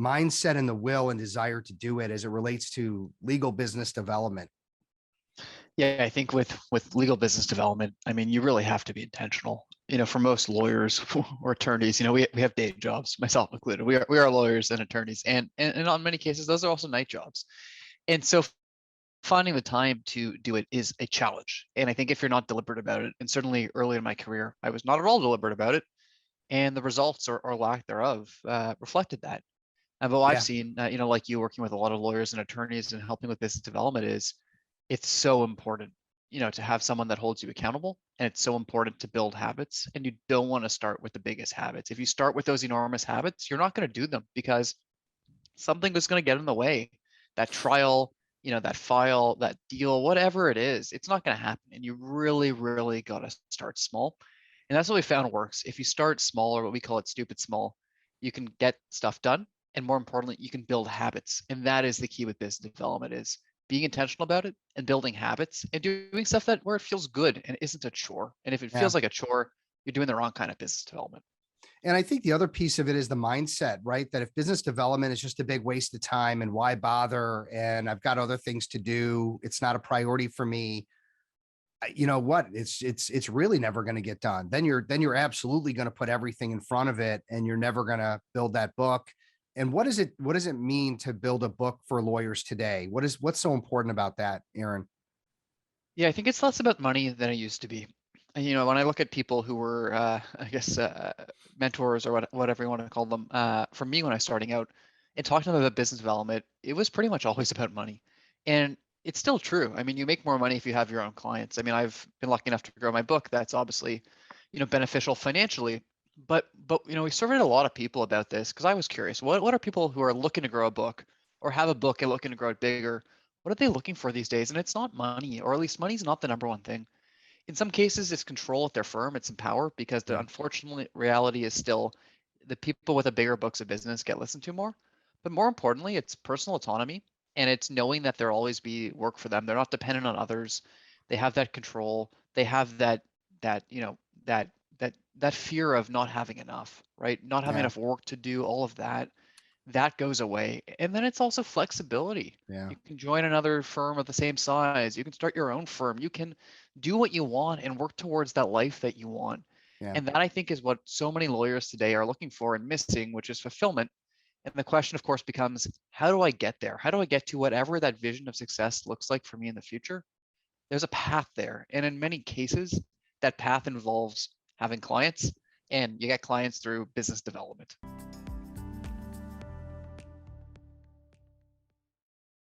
mindset and the will and desire to do it as it relates to legal business development? Yeah, I think with legal business development, I mean, you really have to be intentional. For most lawyers or attorneys, we have day jobs, myself included. We are lawyers and attorneys, and on many cases, those are also night jobs. And so finding the time to do it is a challenge. And I think if you're not deliberate about it, and certainly early in my career, I was not at all deliberate about it, and the results or lack thereof reflected that. And what I've Yeah. seen, like you working with a lot of lawyers and attorneys and helping with business development is it's so important, to have someone that holds you accountable. And it's so important to build habits. And you don't want to start with the biggest habits. If you start with those enormous habits, you're not going to do them because something is going to get in the way. That trial, that file, that deal, whatever it is, it's not going to happen. And you really, really got to start small. And that's what we found works. If you start small, or what we call it stupid small, you can get stuff done. And more importantly, you can build habits. And that is the key with business development is being intentional about it and building habits and doing stuff that where it feels good and isn't a chore. And if it Yeah. feels like a chore, you're doing the wrong kind of business development. And I think the other piece of it is the mindset, right? That if business development is just a big waste of time and why bother? And I've got other things to do. It's not a priority for me. You know what? It's really never going to get done. Then you're absolutely going to put everything in front of it and you're never going to build that book. And what does it mean to build a book for lawyers today? What's so important about that, Aaron? Yeah, I think it's less about money than it used to be. And, when I look at people who were, I guess, mentors or whatever you want to call them, for me when I was starting out and talking to them about business development, it was pretty much always about money. And it's still true. I mean, you make more money if you have your own clients. I mean, I've been lucky enough to grow my book. That's obviously, beneficial financially. But we surveyed a lot of people about this because I was curious. What are people who are looking to grow a book or have a book and looking to grow it bigger? What are they looking for these days? And it's not money, or at least money's not the number one thing. In some cases, it's control at their firm, it's some power, because the Yeah. unfortunate reality is still the people with the bigger books of business get listened to more. But more importantly, it's personal autonomy and it's knowing that there'll always be work for them. They're not dependent on others. They have that control. They have that you know that fear of not having enough, right? Not having Yeah. enough work to do all of that goes away. And then it's also flexibility. Yeah. You can join another firm of the same size. You can start your own firm. You can do what you want and work towards that life that you want. Yeah. And that I think is what so many lawyers today are looking for and missing, which is fulfillment. And the question, of course, becomes how do I get there? How do I get to whatever that vision of success looks like for me in the future? There's a path there. And in many cases, that path involves having clients, and you get clients through business development.